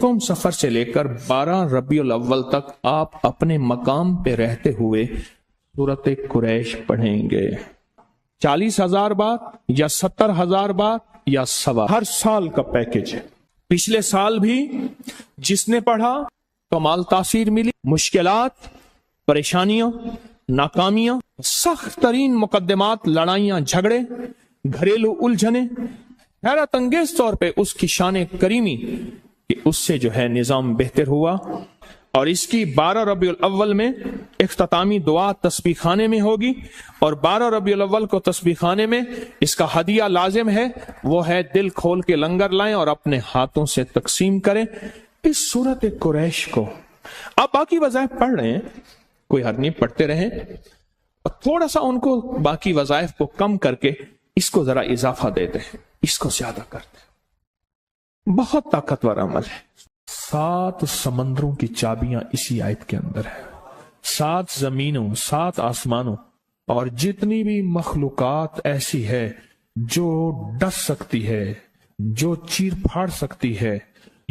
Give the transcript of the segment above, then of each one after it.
10वें सफर से लेकर 12 रबीउल अव्वल तक आप अपने मकाम पे रहते हुए सूरत कुरैश पढ़ेंगे। 40,000 बार या 70,000 बार या सवा, हर साल का पैकेज है। पिछले साल भी जिसने पढ़ा कमाल तासीर मिली। मुश्किलात, परेशानियां, नाकामियां, सख्त तरीन मुकद्दमात, लड़ाइयां, झगड़े, घरेलू उलझने, हैरत अंगेज तौर पे उसकी शान करीमी कि उससे जो है निजाम बेहतर हुआ। और इसकी 12 रबीउल अव्वल में इख्तितामी दुआ तस्बीह खाने में होगी, और 12 रबीउल अव्वल को तस्बीह खाने में इसका हदिया लाजिम है, वो है दिल खोल के लंगर लाएं और अपने हाथों से तकसीम करें इस सूरत कुरैश को। आप बाकी वज़ाइफ पढ़ रहे हैं, कोई हर नहीं, पढ़ते रहें, और थोड़ा सा उनको बाकी वज़ाइफ को कम करके इसको जरा इजाफा देते हैं, इसको ज्यादा करते हैं। बहुत ताकतवर अमल है। 7 समंदरों की चाबियां इसी आयत के अंदर है। 7 जमीनों, 7 आसमानों, और जितनी भी मखलूकात ऐसी है जो डस सकती है, जो चीर फाड़ सकती है,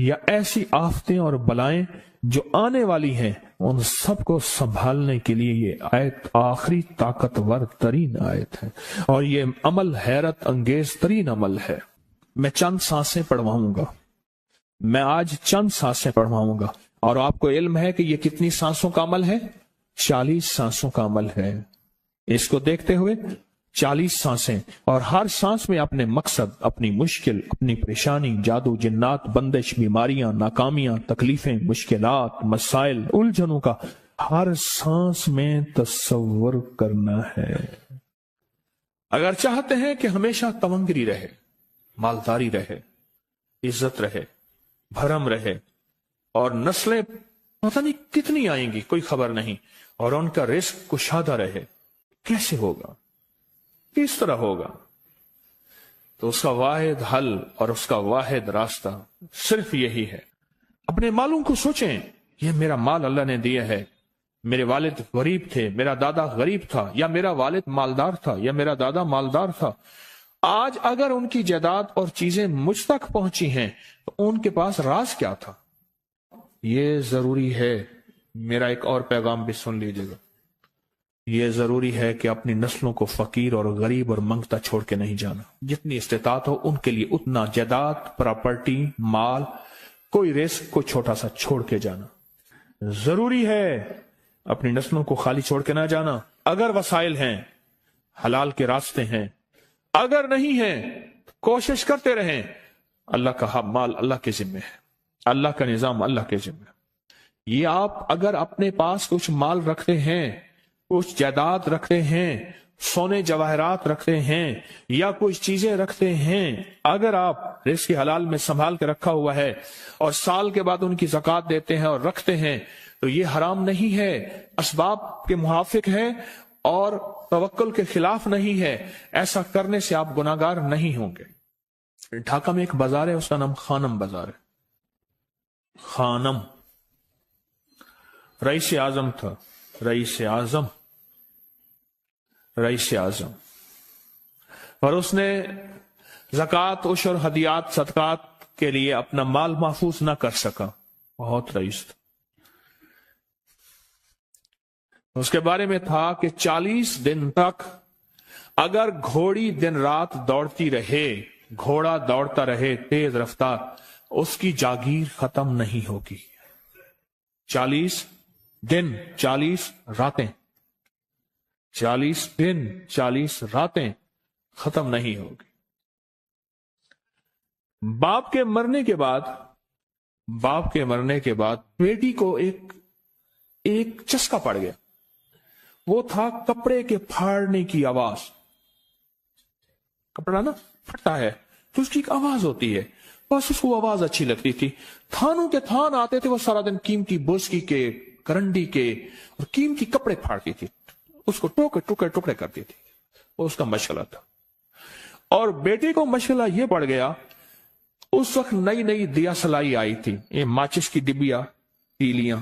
या ऐसी आफतें और बलाएं जो आने वाली हैं, उन सबको संभालने के लिए ये आयत आखिरी ताकतवर तरीन आयत है, और ये अमल हैरत अंगेज तरीन अमल है। मैं चंद सांसें पढ़वाऊंगा, मैं आज चंद सांसें पढ़वाऊंगा, और आपको इल्म है कि ये कितनी सांसों का अमल है? 40 सांसों का अमल है। इसको देखते हुए 40 सांसें, और हर सांस में अपने मकसद, अपनी मुश्किल, अपनी परेशानी, जादू जिन्नात, बंदिश, बीमारियां, नाकामियां, तकलीफें, मुश्किलात, मसाइल, उलझनों का हर सांस में तस्वुर करना है। अगर चाहते हैं कि हमेशा तवंगरी रहे, मालदारी रहे, इज्जत रहे, भरम रहे, और नस्लें पता नहीं कितनी आएंगी कोई खबर नहीं, और उनका रिस्क कुशादा रहे, कैसे होगा, किस तरह होगा? तो उसका वाहिद हल और उसका वाहिद रास्ता सिर्फ यही है। अपने मालों को सोचें, ये मेरा माल अल्लाह ने दिया है, मेरे वालिद गरीब थे, मेरा दादा गरीब था, या मेरा वालिद मालदार था, या मेरा दादा मालदार था। आज अगर उनकी जायदाद और चीजें मुझ तक पहुंची हैं, तो उनके पास राज क्या था? ये जरूरी है। मेरा एक और पैगाम भी सुन लीजिएगा। ये जरूरी है कि अपनी नस्लों को फकीर और गरीब और मंगता छोड़ के नहीं जाना। जितनी इस्तेतात हो उनके लिए उतना जायदाद, प्रॉपर्टी, माल, कोई रिस्क को छोटा सा छोड़ के जाना जरूरी है। अपनी नस्लों को खाली छोड़ के ना जाना। अगर वसाइल हैं, हलाल के रास्ते हैं, अगर नहीं है कोशिश करते रहें। अल्लाह का माल अल्लाह के जिम्मे है, अल्लाह का निजाम अल्लाह के जिम्मे। ये आप अगर अपने पास कुछ माल रखते हैं, कुछ जायदाद रखते हैं, सोने जवाहरात रखते हैं, या कुछ चीजें रखते हैं, अगर आप रिस्क हलाल में संभाल के रखा हुआ है और साल के बाद उनकी ज़कात देते हैं और रखते हैं, तो ये हराम नहीं है, असबाब के मुआफिक है और तवक्कुल के खिलाफ नहीं है। ऐसा करने से आप गुनाहगार नहीं होंगे। ढाका में एक बाजार है, उसका नाम खानम बाजार है। खानम रईस आजम था, रईस आजम, और उसने ज़कात, उशर, हदियात, सदकात के लिए अपना माल महफूज ना कर सका। बहुत रईस था। उसके बारे में था कि 40 दिन तक अगर घोड़ी दिन रात दौड़ती रहे, घोड़ा दौड़ता रहे तेज रफ्तार, उसकी जागीर खत्म नहीं होगी। 40 दिन 40 रातें, 40 दिन 40 रातें खत्म नहीं होगी। बाप के मरने के बाद बेटी को एक चस्का पड़ गया। वो था कपड़े के फाड़ने की आवाज। कपड़ा ना फटता है तो उसकी एक आवाज होती है, बस उसको आवाज अच्छी लगती थी। थानों के थान आते थे, वो सारा दिन कीमती बोसकी के, करंडी के और कीमती कपड़े फाड़ती थी, उसको टुकड़े करती थी। वो उसका मशगला था। और बेटे को मशगला ये पड़ गया, उस वक्त नई नई दिया सलाई आई थी, ये माचिस की डिबिया, तीलियां,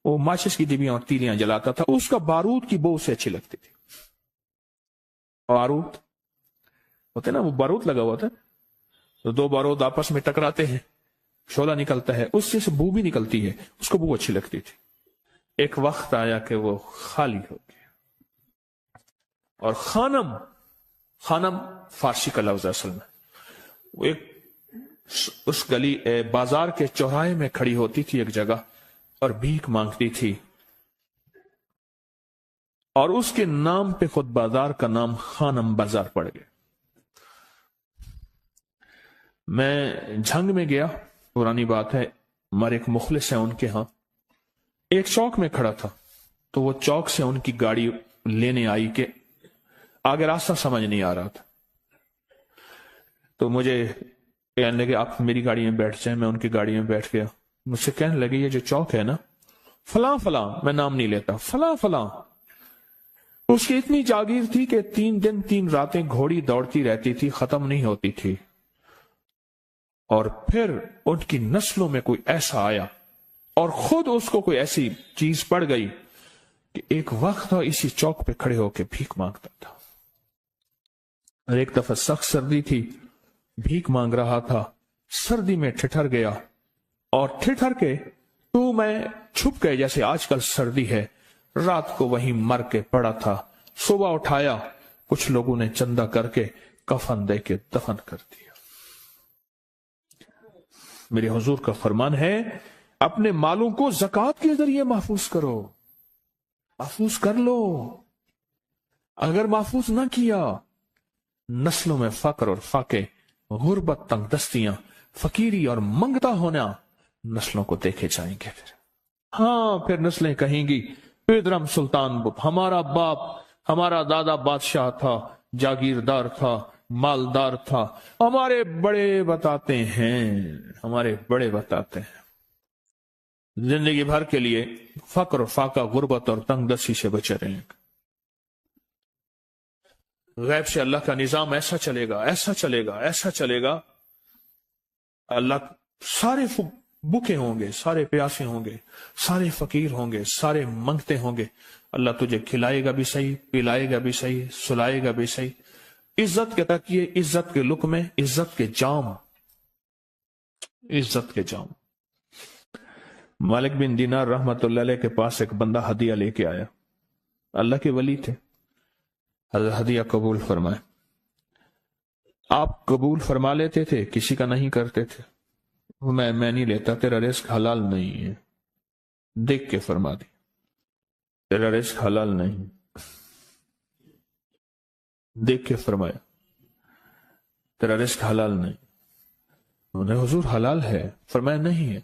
वो माचिस की डिबियां और तीलियां जलाता था। उसका बारूद की बो उसे अच्छी लगती थी। बारूद होते ना, वो बारूद लगा हुआ था, तो 2 बारूद आपस में टकराते हैं شعلہ نکلتا ہے، اس سے بو بھی نکلتی ہے، اس کو بو اچھی لگتی تھی۔ ایک وقت آیا کہ وہ خالی ہو گیا، اور خانم فارسی کا لفظ اصل میں، وہ ایک اس گلی بازار کے چوراہے میں کھڑی ہوتی تھی ایک جگہ اور بھیک مانگتی تھی، اور اس کے نام پہ خود بازار کا نام خانم بازار پڑ گیا۔ میں جھنگ میں گیا، پرانی بات ہے، ہمارے ایک مخلص ہیں ان کے ہاں، ایک چوک میں کھڑا تھا، تو وہ چوک سے ان کی گاڑی لینے آئی کہ آگے راستہ سمجھ نہیں آ رہا تھا، تو مجھے کہنے لگے آپ میری گاڑی میں بیٹھ جائیں۔ میں ان کی گاڑی میں بیٹھ گیا، مجھ سے کہنے لگے یہ جو چوک ہے نا فلاں فلاں، میں نام نہیں لیتا، فلاں فلاں، اس کی اتنی جاگیر تھی کہ 3 دن 3 راتیں گھوڑی دوڑتی رہتی تھی، ختم نہیں ہوتی تھی، اور پھر ان کی نسلوں میں کوئی ایسا آیا اور خود اس کو کوئی ایسی چیز پڑ گئی کہ ایک وقت اسی چوک پہ کھڑے ہو کے بھیک مانگتا تھا۔ اور ایک دفعہ سخت سردی تھی، بھیک مانگ رہا تھا، سردی میں ٹھٹر گیا، اور ٹھٹر کے تو میں چھپ گئے جیسے آج کل سردی ہے، رات کو وہیں مر کے پڑا تھا۔ صبح اٹھایا، کچھ لوگوں نے چندہ کر کے کفن دے کے دفن کر دیا۔ میرے حضور کا فرمان ہے اپنے مالوں کو زکوٰۃ کے ذریعے محفوظ کرو، محفوظ کر لو۔ اگر محفوظ نہ کیا، نسلوں میں فقر اور فاقے، غربت، تنگ دستیاں، فقیری اور منگتا ہونا نسلوں کو دیکھے جائیں گے۔ پھر نسلیں کہیں گی پیدرم سلطان ہمارا باپ، ہمارا دادا بادشاہ تھا، جاگیردار تھا، مالدار تھا، ہمارے بڑے بتاتے ہیں زندگی بھر کے لیے فقر اور فاقہ، غربت اور تنگ دستی سے بچے رہیں۔ غیب سے اللہ کا نظام ایسا چلے گا، ایسا چلے گا، ایسا چلے گا، اللہ سارے بھوکے ہوں گے، سارے پیاسے ہوں گے، سارے فقیر ہوں گے، سارے منگتے ہوں گے، اللہ تجھے کھلائے گا بھی صحیح، پلائے گا بھی صحیح، سلائے گا بھی صحیح، عزت کے تکیے، عزت کے لقمے، عزت کے جام، عزت کے جام۔ مالک بن دینار رحمت اللہ علیہ کے پاس ایک بندہ ہدیہ لے کے آیا، اللہ کے ولی تھے، حضرت ہدیہ قبول فرمائے۔ آپ قبول فرما لیتے تھے، کسی کا نہیں کرتے تھے۔ میں نہیں لیتا، تیرا رزق حلال نہیں ہے، دیکھ کے فرما دی، تیرا رزق حلال نہیں، دیکھ کے فرمایا تیرا رزق حلال نہیں۔ انہوں نے حضور حلال ہے، فرمایا نہیں ہے۔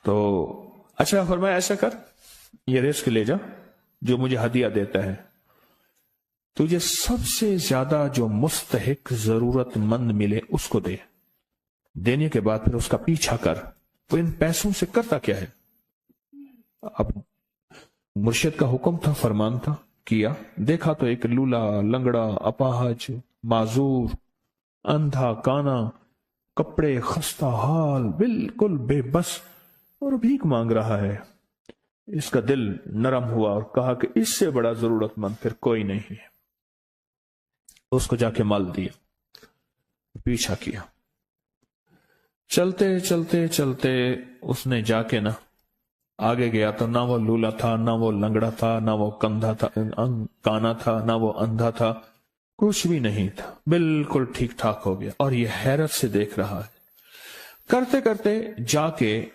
تو اچھا فرمایا ایسا کر، یہ رزق لے جا جو مجھے ہدیہ دیتا ہے، تجھے سب سے زیادہ جو مستحق ضرورت مند ملے اس کو دے، دینے کے بعد پھر اس کا پیچھا کر، وہ ان پیسوں سے کرتا کیا ہے۔ اب مرشد کا حکم تھا، فرمان تھا، کیا، دیکھا تو ایک لولا، لنگڑا، اپاہج، معذور، اندھا، کانا، کپڑے خستہ حال، بالکل بے بس، اور بھیک مانگ رہا ہے۔ اس کا دل نرم ہوا اور کہا کہ اس سے بڑا ضرورت مند پھر کوئی نہیں ہے۔ اس کو جا کے مال دیا، پیچھا کیا، چلتے چلتے چلتے اس نے جا کے نا آگے گیا تو نہ وہ لولا تھا، نہ وہ لنگڑا تھا، نہ وہ کندھا تھا، کانا تھا، نہ وہ اندھا تھا، کچھ بھی نہیں تھا، بالکل ٹھیک ٹھاک ہو گیا، اور یہ حیرت سے دیکھ رہا ہے۔ کرتے کرتے جا کے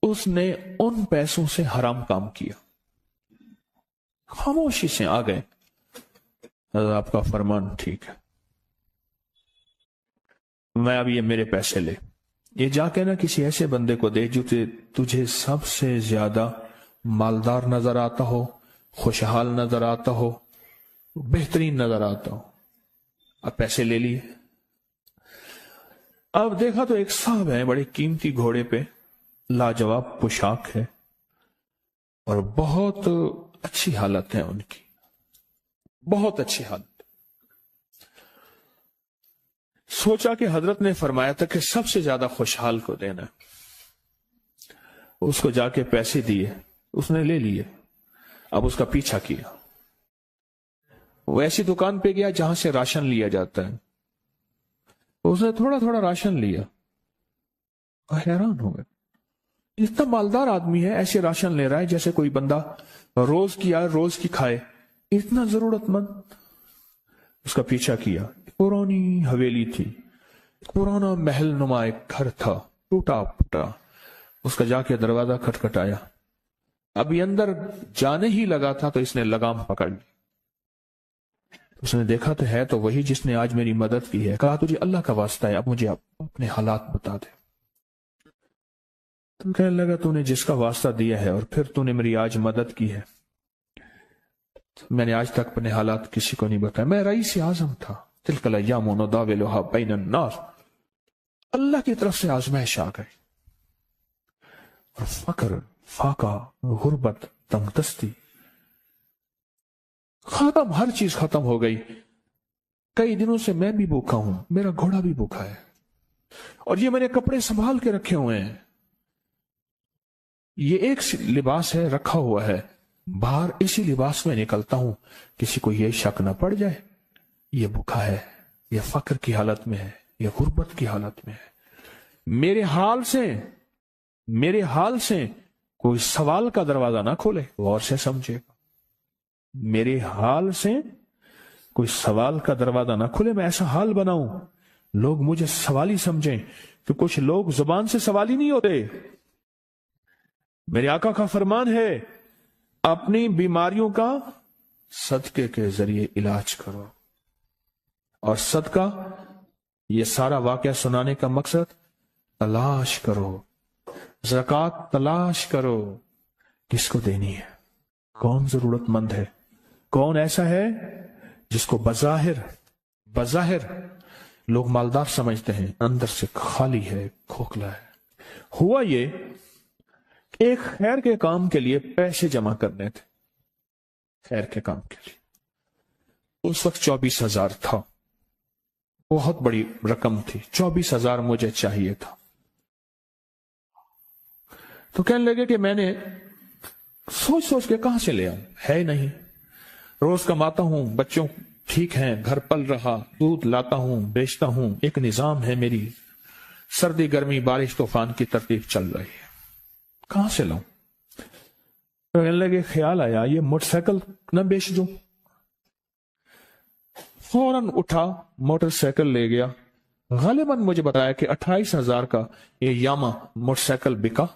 اس نے ان پیسوں سے حرام کام کیا، خاموشی سے آ گئے، آپ کا فرمان ٹھیک ہے، میں اب یہ میرے پیسے لے، یہ جا کے نا کسی ایسے بندے کو دے جو تجھے سب سے زیادہ مالدار نظر آتا ہو، خوشحال نظر آتا ہو، بہترین نظر آتا ہو۔ اب پیسے لے لیے، اب دیکھا تو ایک صاحب ہے، بڑے قیمتی گھوڑے پہ، لاجواب پوشاک ہے، اور بہت اچھی حالت ہے ان کی، بہت اچھی حالت۔ سوچا کہ حضرت نے فرمایا تھا کہ سب سے زیادہ خوشحال کو دینا، اس کو جا کے پیسے دیے، اس نے لے لیے، اب اس کا پیچھا کیا، وہ ایسی دکان پہ گیا جہاں سے راشن لیا جاتا ہے، उसने थोड़ा थोड़ा राशन लिया, हैरान हो गए, इतना मालदार आदमी है, ऐसे राशन ले रहा है जैसे कोई बंदा रोज की खाए, इतना जरूरतमंद। उसका पीछा किया। पुरानी हवेली थी, पुराना महल नुमा एक घर था, टूटा फूटा। उसका जाके दरवाजा खटखटाया। अभी अंदर जाने ही लगा था तो इसने लगाम पकड़ ली। उसने देखा तो है तो वही जिसने आज मेरी मदद की है। कहा तुझे अल्लाह का वास्ता है, अब मुझे अपने हालात बता दे। तो कहने लगा तूने जिसका वास्ता दिया है और फिर तूने मेरी आज मदद की है, तो मैंने आज तक अपने हालात किसी को नहीं बताया। मैं रईस आजम था। तिलकल अय्यामु नुदाविलुहा बैनन नास। अल्लाह की तरफ से आजमाइश आ गई और फकर, फाका, गुर्बत, तंगदस्ती खत्म, हर चीज खत्म हो गई। कई दिनों से मैं भी भूखा हूं, मेरा घोड़ा भी भूखा है, और ये मैंने कपड़े संभाल के रखे हुए हैं। ये एक लिबास है रखा हुआ है, बाहर इसी लिबास में निकलता हूं, किसी को ये शक ना पड़ जाए ये भूखा है, ये फक्र की हालत में है, ये गुर्बत की हालत में है। मेरे हाल से कोई सवाल का दरवाजा ना खोले, गौर से समझेगा। मेरे हाल से कोई सवाल का दरवाजा ना खुले, मैं ऐसा हाल बनाऊं लोग मुझे सवाली समझें, कि कुछ लोग जुबान से सवाली नहीं होते। मेरे आका का फरमान है, अपनी बीमारियों का सदके के जरिए इलाज करो। और सदका, ये सारा वाकया सुनाने का मकसद, तलाश करो, ज़कात तलाश करो, किसको देनी है, कौन जरूरतमंद है, कौन ऐसा है जिसको बज़ाहिर लोग मालदार समझते हैं, अंदर से खाली है, खोखला है। हुआ ये, एक खैर के काम के लिए पैसे जमा करने थे, खैर के काम के लिए। उस वक्त 24,000 था, बहुत बड़ी रकम थी। 24,000 मुझे चाहिए था। तो कहने लगे कि मैंने सोच सोच के कहां से ले आऊं, है नहीं, रोज कमाता हूं, बच्चों ठीक हैं, घर पल रहा, दूध लाता हूं, बेचता हूं, एक निजाम है मेरी, सर्दी गर्मी बारिश तूफान की तरतीब चल रही है, कहां से लाऊं। तो कहने लगे, ख्याल आया ये मोटरसाइकिल न बेच दूं। फौरन उठा, मोटरसाइकिल ले गया। गालिबन मुझे बताया कि 28,000 का ये यामा मोटरसाइकिल बिका,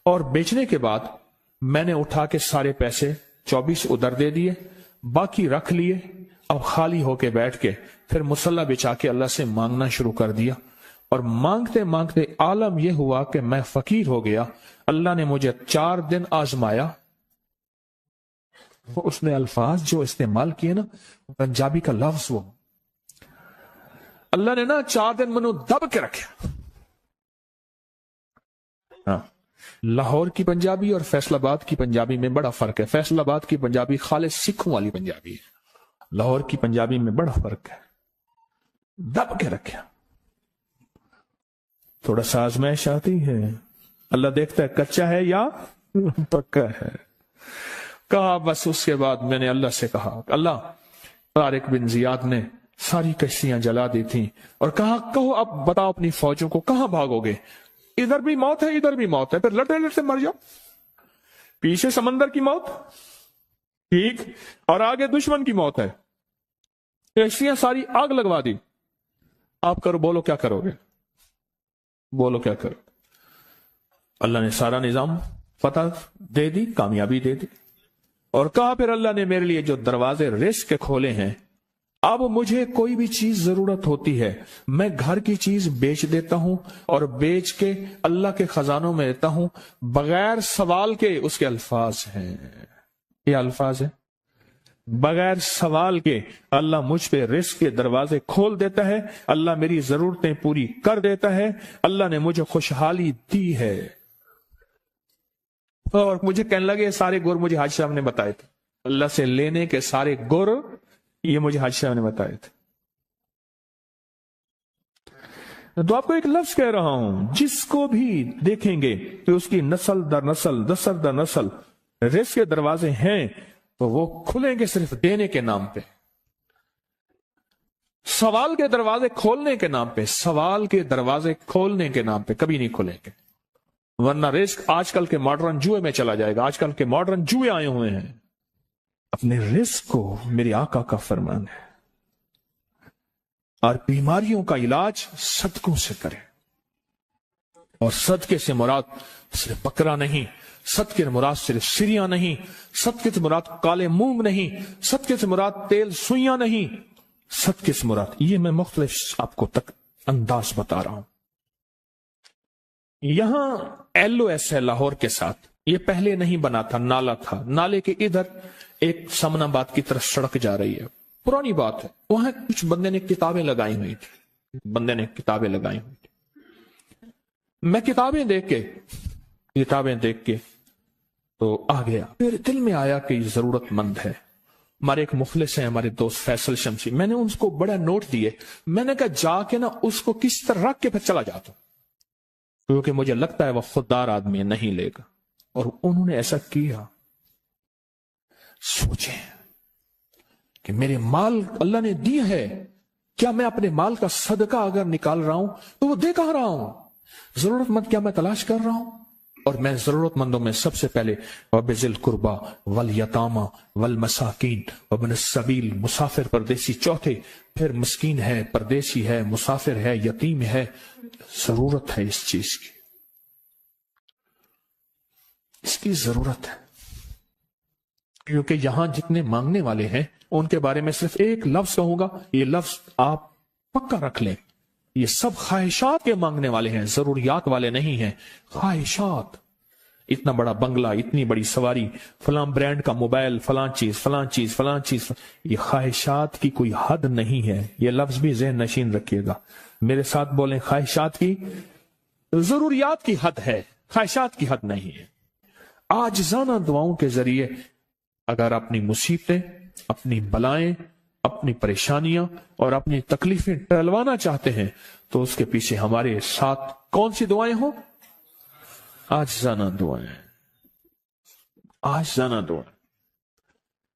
और बेचने के बाद मैंने उठा के सारे पैसे 24 उधर दे दिए, बाकी रख लिए। अब खाली होके बैठ के फिर मुसल्ला बिछा के अल्लाह से मांगना शुरू कर दिया, और मांगते मांगते आलम यह हुआ कि मैं फकीर हो गया। अल्लाह ने मुझे 4 दिन आजमाया। वो उसने अल्फाज जो इस्तेमाल किए ना, पंजाबी का लफ्ज, वो अल्लाह ने ना 4 दिन मनु दब के रखे। हाँ, लाहौर की पंजाबी और फैसलाबाद की पंजाबी में बड़ा फर्क है। फैसलाबाद की पंजाबी खालिस सिखों वाली पंजाबी है, लाहौर की पंजाबी में बड़ा फर्क है। दब के रखे, थोड़ा सा आजमाइश आती है, अल्लाह देखता है कच्चा है या पक्का है। कहा, बस उसके बाद मैंने अल्लाह से कहा, अल्लाह, तारिक बिन जियाद ने सारी कश्तियां जला दी थी, और कहा, कहो अब बताओ अपनी फौजों को कहां भागोगे, इधर भी मौत है इधर भी मौत है, फिर लड़ते लड़ते मर जाओ। पीछे समंदर की मौत, ठीक, और आगे दुश्मन की मौत है। कश्तियां सारी आग लगवा दी, आप करो, बोलो क्या करोगे, बोलो क्या करो। अल्लाह ने सारा निजाम पता दे दी, कामयाबी दे दी, और कहा फिर अल्लाह ने मेरे लिए जो दरवाजे रिस्क के खोले हैं, अब मुझे कोई भी चीज जरूरत होती है, मैं घर की चीज बेच देता हूं, और बेच के अल्लाह के खजानों में देता हूं बगैर सवाल के। उसके अल्फाज हैं, ये अल्फाज है, बगैर सवाल के अल्लाह मुझ पे रिस्क के दरवाजे खोल देता है, अल्लाह मेरी जरूरतें पूरी कर देता है, अल्लाह ने मुझे खुशहाली दी है। और मुझे कहने लगे, सारे गुर मुझे हाजी साहब ने बताए थे, अल्लाह से लेने के सारे गुर ये मुझे हाजी साहब ने बताए थे। तो आपको एक लफ्ज कह रहा हूं, जिसको भी देखेंगे तो उसकी नस्ल दर नस्ल, दसर दर नस्ल रिस्क के दरवाजे हैं, तो वो खुलेंगे सिर्फ देने के नाम पे। सवाल के दरवाजे खोलने के नाम पे, सवाल के दरवाजे खोलने के नाम पे कभी नहीं खुलेंगे, वरना रिस्क आजकल के मॉडर्न जुए में चला जाएगा। आजकल के मॉडर्न जुए आए हुए हैं। अपने रिस्क को मेरे आका का फरमान है, और बीमारियों का इलाज सदकों से करें। और सदके से मुराद सिर्फ बकरा नहीं, सदके से मुराद सिर्फ सिरिया नहीं, सदके से मुराद काले मूंग नहीं, सदके से मुराद तेल सुइयां नहीं, सदके से मुराद, ये मैं मुख्तलिफ आपको तक अंदाज बता रहा हूं। यहां LOS है लाहौर के साथ, ये पहले नहीं बना था, नाला था, नाले के इधर एक समनाबाद की तरफ सड़क जा रही है, पुरानी बात है। वहां कुछ बंदे ने किताबें लगाई हुई थी, बंदे ने किताबें लगाई हुई थी। मैं किताबें देख के तो आ गया, फिर दिल में आया कि जरूरतमंद है। हमारे एक मुखलिस है, हमारे दोस्त फैसल शमसी, मैंने उनको बड़ा नोट दिए। मैंने कहा जाके ना उसको किस तरह रख के फिर चला जाता, क्योंकि मुझे लगता है वह खुददार आदमी नहीं लेगा। और उन्होंने ऐसा किया। सोचें कि मेरे माल अल्लाह ने दिए है, क्या मैं अपने माल का सदका अगर निकाल रहा हूं तो वो दे कहां रहा हूं? जरूरतमंद क्या मैं तलाश कर रहा हूं? और मैं जरूरतमंदों में सबसे पहले वबिजिल कुर्बा वल यतामा वल मसाकीन वबन सबील, मुसाफिर परदेसी चौथे, फिर मस्कीन है, परदेसी है, मुसाफिर है, यतीम है। जरूरत है इस चीज की, इसकी जरूरत है। क्योंकि यहां जितने मांगने वाले हैं उनके बारे में सिर्फ एक लफ्ज कहूंगा, ये लफ्ज आप पक्का रख लें, ये सब ख्वाहिशात के मांगने वाले हैं, जरूरियात वाले नहीं हैं। ख्वाहिशात, इतना बड़ा बंगला, इतनी बड़ी सवारी, फलां ब्रांड का मोबाइल, फलां चीज फलां चीज फलां चीज, ये ख्वाहिशात की कोई हद नहीं है। ये लफ्ज भी ज़हन नशीन रखिएगा, मेरे साथ बोलें, ख्वाहिशात की, जरूरियात की हद है, ख्वाहिशात की हद नहीं है। आजिज़ाना दुआओं के जरिए अगर अपनी मुसीबतें, अपनी बलाएं, अपनी परेशानियां और अपनी तकलीफें टलवाना चाहते हैं तो उसके पीछे हमारे साथ कौन सी दुआएं हो? आजिज़ाना दुआएं, आजिज़ाना दुआएं।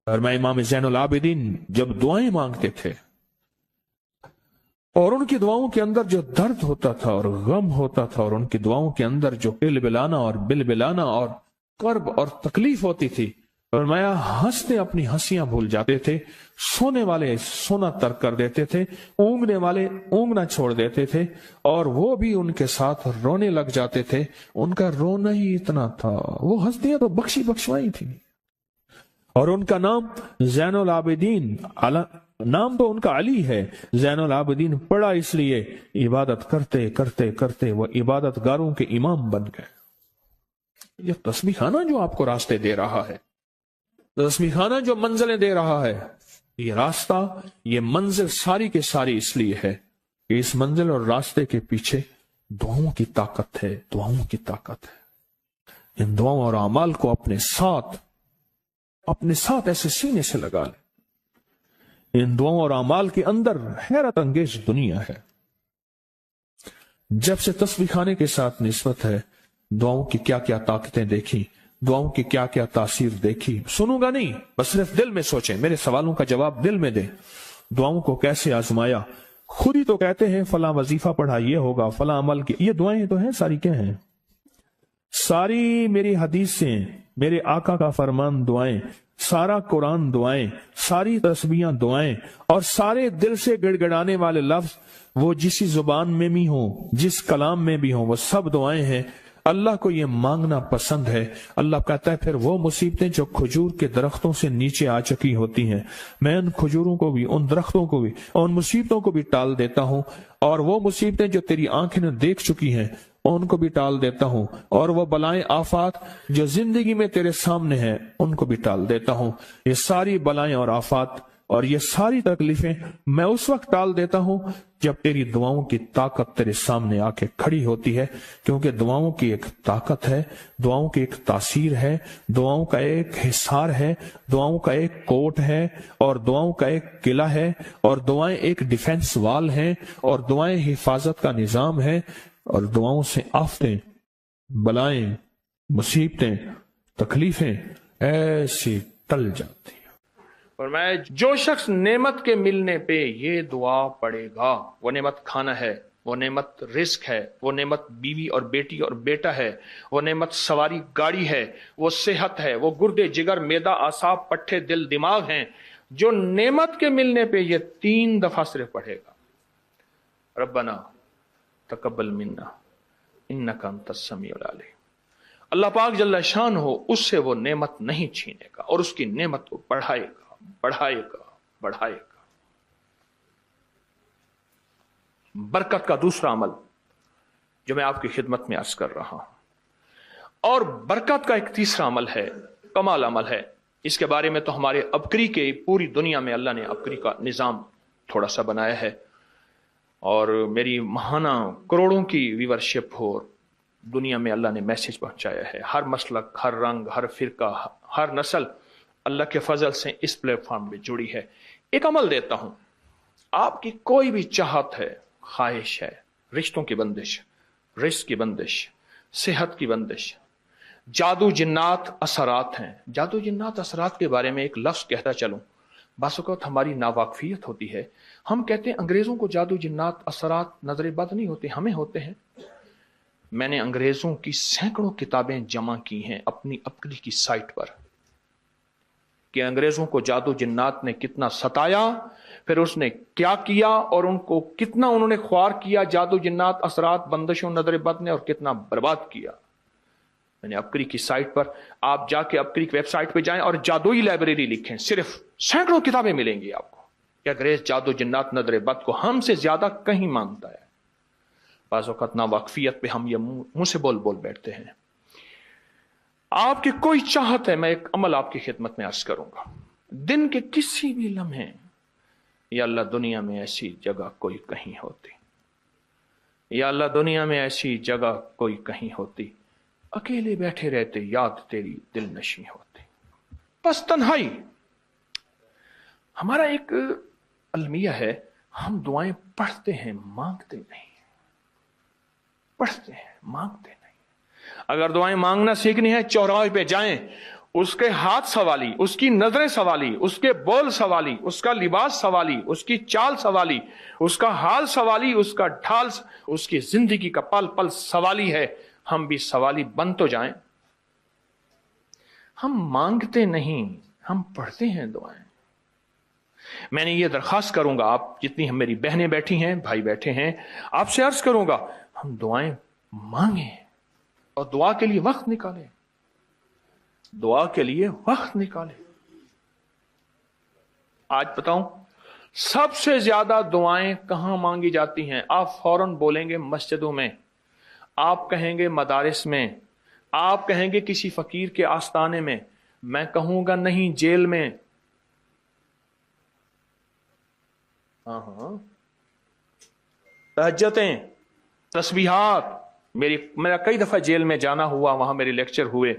और मैं इमाम ज़ैनुल आबिदीन जब दुआएं मांगते थे और उनकी दुआओं के अंदर जो दर्द होता था और गम होता था, और उनकी दुआओं के अंदर जो बिलबिलाना और बिलबिलाना और कर्ब और तकलीफ होती थी, और मैं हंसते अपनी हंसियां भूल जाते थे, सोने वाले सोना तर्क कर देते थे, ऊँगने वाले ऊँगना छोड़ देते थे, और वो भी उनके साथ रोने लग जाते थे। उनका रोना ही इतना था, वो हंसदियां तो बख्शी बख्शवाई थी। और उनका नाम ज़ैनुल आबिदीन, नाम तो उनका अली है, ज़ैनुल आबिदीन पड़ा इसलिए इबादत करते करते करते वो इबादतगारों के इमाम बन गए। ये तस्बीह खाना जो आपको रास्ते दे रहा है, तस्बीह खाना जो मंजिलें दे रहा है, ये रास्ता, ये मंजिल सारी के सारी इसलिए है कि इस मंजिल और रास्ते के पीछे दुआओं की ताकत है, दुआओं की ताकत है। इन दुआओं और अमाल को अपने साथ ऐसे सीने से लगा ले। इन दुआओं और अमाल के अंदर हैरत अंगेज दुनिया है। जब से तस्बीह खाने के साथ निस्बत है, दुआओं की क्या क्या ताकतें देखी, दुआओं की क्या क्या तासीर देखी। सुनूंगा नहीं, बस सिर्फ दिल में सोचें, मेरे सवालों का जवाब दिल में दें। दुआओं को कैसे आजमाया, खुद ही तो कहते हैं फला वजीफा पढ़ा, ये होगा, फला अमल की, ये दुआएं तो हैं सारी, क्या हैं? सारी मेरी हदीसें, मेरे आका का फरमान दुआएं, सारा कुरान दुआएं, सारी तस्बीहां दुआएं, और सारे दिल से गिड़गिड़ाने वाले लफ्ज वो जिस जुबान में भी हो, जिस कलाम में भी हो, वो सब दुआएं हैं। अल्लाह को ये मांगना पसंद है। अल्लाह कहता है फिर वो मुसीबतें जो खजूर के दरख्तों से नीचे आ चुकी होती हैं, मैं उन खजूरों को भी, उन दरख्तों को भी, उन मुसीबतों को भी टाल देता हूं, और वो मुसीबतें जो तेरी आंखें ने देख चुकी हैं उनको भी टाल देता हूं, और वो बलाएं आफात जो जिंदगी में तेरे सामने हैं उनको भी टाल देता हूं। ये सारी बलाएं और आफात और ये सारी तकलीफें मैं उस वक्त टाल देता हूं जब तेरी दुआओं की ताकत तेरे सामने आके खड़ी होती है। क्योंकि दुआओं की एक ताकत है, दुआओं की एक तासीर है, दुआओं का एक हिसार है, दुआओं का एक कोट है, और दुआओं का एक किला है, और दुआएं एक डिफेंस वाल है, और दुआएं हिफाजत का निजाम है, और दुआओं से आफतें, बलाएं, मुसीबतें, तकलीफें ऐसी टल जाती हैं। اور میں جو شخص نعمت کے ملنے پہ یہ دعا پڑھے گا، وہ نعمت کھانا ہے، وہ نعمت رزق ہے، وہ نعمت بیوی اور بیٹی اور بیٹا ہے، وہ نعمت سواری گاڑی ہے، وہ صحت ہے، وہ گردے جگر معدہ اعصاب پٹھے دل دماغ ہیں، جو نعمت کے ملنے پہ یہ 3 دفعہ صرف پڑھے گا، ربنا تقبل منا انک انت السمیع العلیم، اللہ پاک جل شان ہو اس سے وہ نعمت نہیں چھینے گا اور اس کی نعمت کو بڑھائے گا بڑھائے گا بڑھائے گا۔ برکت کا دوسرا عمل جو میں آپ کی خدمت میں عرض کر رہا ہوں، اور برکت کا ایک تیسرا عمل ہے، کمال عمل ہے، اس کے بارے میں تو ہمارے ابکری کے پوری دنیا میں اللہ نے ابکری کا نظام تھوڑا سا بنایا ہے، اور میری ماہانہ کروڑوں کی ویورشپ ہو، دنیا میں اللہ نے میسج پہنچایا ہے، ہر مسلک، ہر رنگ، ہر فرقہ، ہر نسل اللہ کے فضل سے اس پلیٹ فارم میں جڑی ہے۔ ایک عمل دیتا ہوں، آپ کی کوئی بھی چاہت ہے، خواہش ہے، رشتوں کی بندش، رزق کی بندش، صحت کی بندش، جادو جنات اثرات ہیں۔ جادو جنات اثرات کے بارے میں ایک لفظ کہتا چلوں، بعض اوقات ہماری ناواقفیت ہوتی ہے، ہم کہتے ہیں انگریزوں کو جادو جنات اثرات نظر بد نہیں ہوتے، ہمیں ہوتے ہیں۔ میں نے انگریزوں کی سینکڑوں کتابیں جمع کی ہیں اپنی ابکری کی سائٹ پر، کہ انگریزوں کو جادو جنات نے کتنا ستایا، پھر اس نے کیا کیا، اور ان کو کتنا انہوں نے خوار کیا جادو جنات اثرات بندشوں نظر بد نے، اور کتنا برباد کیا۔ میں نے ابکری کی سائٹ پر، آپ جا کے ابکری کی ویب سائٹ پہ جائیں اور جادوئی لائبریری لکھیں، صرف سینکڑوں کتابیں ملیں گی آپ کو کہ انگریز جادو جنات نظر بد کو ہم سے زیادہ کہیں مانتا ہے۔ بعض اوقات ناواقفیت پہ ہم یہ منہ سے بول بیٹھتے ہیں۔ آپ کی کوئی چاہت ہے، میں ایک عمل آپ کی خدمت میں عرض کروں گا، دن کے کسی بھی لمحے، یا اللہ دنیا میں ایسی جگہ کوئی کہیں ہوتی، یا اللہ دنیا میں ایسی جگہ کوئی کہیں ہوتی، اکیلے بیٹھے رہتے یاد تیری دل نشیں ہوتی، بس تنہائی۔ ہمارا ایک المیہ ہے، ہم دعائیں پڑھتے ہیں مانگتے نہیں، پڑھتے ہیں مانگتے نہیں۔ اگر دعائیں مانگنا سیکھنی ہے، چوراہے پہ جائیں، اس کے ہاتھ سوالی، اس کی نظریں سوالی، اس کے بول سوالی، اس کا لباس سوالی، اس کی چال سوالی، اس کا حال سوالی، اس کا ڈھال، اس کی زندگی کا پل پل سوالی ہے۔ ہم بھی سوالی بن تو جائیں۔ ہم مانگتے نہیں، ہم پڑھتے ہیں دعائیں۔ میں نے یہ درخواست کروں گا، آپ جتنی ہم میری بہنیں بیٹھی ہیں، بھائی بیٹھے ہیں، آپ سے عرض کروں گا، ہم دعائیں مانگیں اور دعا کے لیے وقت نکالیں، دعا کے لیے وقت نکالیں۔ آج بتاؤں سب سے زیادہ دعائیں کہاں مانگی جاتی ہیں؟ آپ فوراً بولیں گے مسجدوں میں، آپ کہیں گے مدارس میں، آپ کہیں گے کسی فقیر کے آستانے میں، میں کہوں گا نہیں جیل میں۔ تہجدیں، تسبیحات، میرا کئی دفعہ جیل میں جانا ہوا، وہاں میرے لیکچر ہوئے۔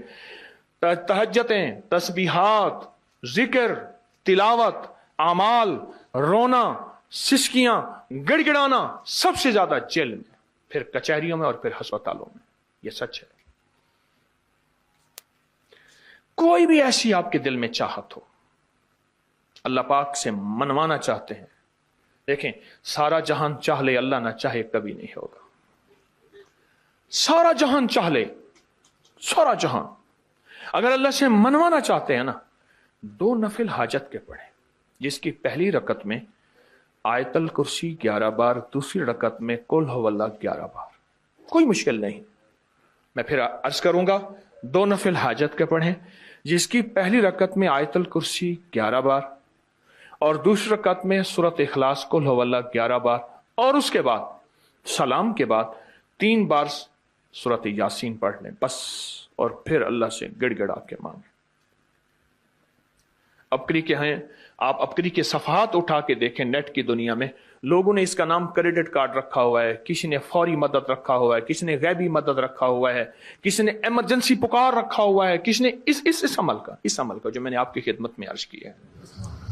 تہجدیں، تسبیحات، ذکر، تلاوت، اعمال، رونا، سسکیاں، گڑ گڑانا، سب سے زیادہ جیل میں، پھر کچہریوں میں، اور پھر ہسپتالوں میں۔ یہ سچ ہے۔ کوئی بھی ایسی آپ کے دل میں چاہت ہو، اللہ پاک سے منوانا چاہتے ہیں، دیکھیں سارا جہان چاہ لے، اللہ نہ چاہے کبھی نہیں ہوگا۔ سارا جہان چاہ لے، سارا جہان، اگر اللہ سے منوانا چاہتے ہیں نا، 2 نفل حاجت کے پڑھیں، جس کی پہلی رکعت میں آیت الکرسی 11 بار، دوسری رکعت میں قل هو اللہ 11 بار، کوئی مشکل نہیں۔ میں پھر عرض کروں گا، 2 نفل حاجت کے پڑھیں، جس کی پہلی رکعت میں آیت الکرسی 11 بار، اور دوسری رکعت میں سورۃ اخلاص قل هو اللہ 11 بار، اور اس کے بعد سلام کے بعد 3 بار سورۃ یاسین پڑھ لیں بس، اور پھر اللہ سے گڑ گڑا کے مانگیں۔ ابکری کے ہیں، آپ ابکری کے صفحات اٹھا کے دیکھیں، نیٹ کی دنیا میں لوگوں نے اس کا نام کریڈٹ کارڈ رکھا ہوا ہے، کسی نے فوری مدد رکھا ہوا ہے، کسی نے غیبی مدد رکھا ہوا ہے، کسی نے ایمرجنسی پکار رکھا ہوا ہے، کسی نے اس عمل کا جو میں نے آپ کی خدمت میں عرض کیا ہے۔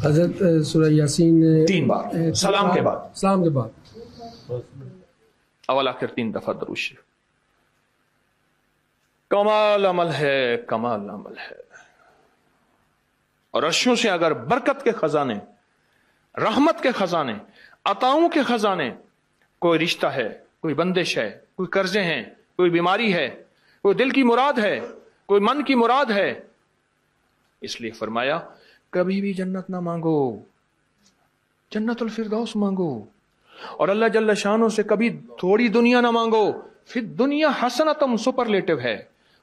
حضرت سورہ یاسین 3 بار سلام کے بعد، اول آخر 3 دفعہ درود شریف۔ کمال عمل ہے، کمال عمل ہے۔ اور عرشوں سے اگر برکت کے خزانے، رحمت کے خزانے، عطاؤں کے خزانے، کوئی رشتہ ہے، کوئی بندش ہے، کوئی قرضے ہیں، کوئی بیماری ہے، کوئی دل کی مراد ہے، کوئی من کی مراد ہے، اس لیے فرمایا کبھی بھی جنت نہ مانگو، جنت الفردوس مانگو، اور اللہ جل شانہ سے کبھی تھوڑی دنیا نہ مانگو. پھر دنیا حسنتم سپرلیٹو ہے،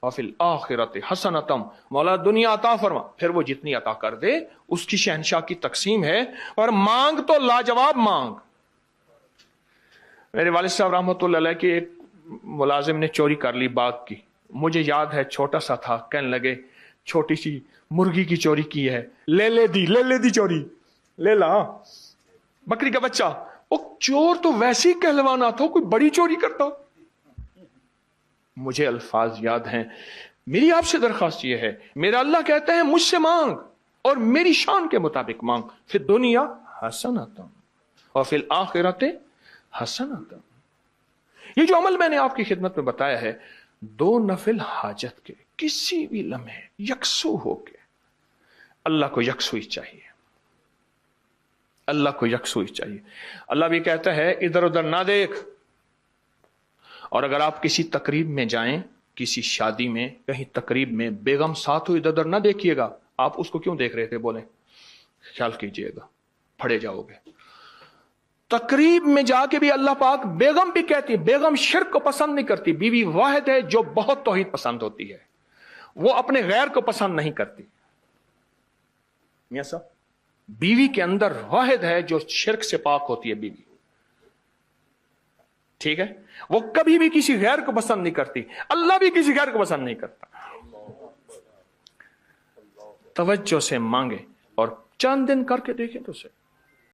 اور فی الآخرت حسنتم، مولا دنیا عطا فرما، پھر وہ جتنی عطا کر دے اس کی شہنشاہ کی تقسیم ہے، اور مانگ تو لاجواب مانگ. میرے والد صاحب رحمۃ اللہ علیہ کے ایک ملازم نے چوری کر لی باغ کی. مجھے یاد ہے چھوٹا سا تھا، کہنے لگے چھوٹی سی مرغی کی چوری کی ہے، لے لے دی چوری، لے لا بکری کا بچہ. وہ چور تو ویسے ہی کہلوانا تھا، کوئی بڑی چوری کرتا. مجھے الفاظ یاد ہیں. میری آپ سے درخواست یہ ہے، میرا اللہ کہتا ہے مجھ سے مانگ اور میری شان کے مطابق مانگ، پھر دنیا حسنتم اور فی الآخرت حسنتم. یہ جو عمل میں نے آپ کی خدمت میں بتایا ہے، 2 نفل حاجت کے کسی بھی لمحے یکسو ہو کے، اللہ کو یکسوئی چاہیے، اللہ کو یکسوئی چاہیے. اللہ بھی کہتا ہے ادھر ادھر نہ دیکھ. اور اگر آپ کسی تقریب میں جائیں، کسی شادی میں، کہیں تقریب میں، بیگم ساتھ ہو، ادھر ادھر نہ دیکھیے گا. آپ اس کو کیوں دیکھ رہے تھے؟ بولیں، خیال کیجئے گا، پھڑے جاؤ گے. تقریب میں جا کے بھی اللہ پاک، بیگم بھی کہتی ہے، بیگم شرک کو پسند نہیں کرتی، بیوی واحد ہے جو بہت توحید پسند ہوتی ہے، وہ اپنے غیر کو پسند نہیں کرتی. میاں صاحب، بیوی کے اندر واحد ہے جو شرک سے پاک ہوتی ہے بیوی، ٹھیک ہے؟ وہ کبھی بھی کسی غیر کو پسند نہیں کرتی، اللہ بھی کسی غیر کو پسند نہیں کرتا. توجہ سے مانگے اور چند دن کر کے دیکھیں تو سے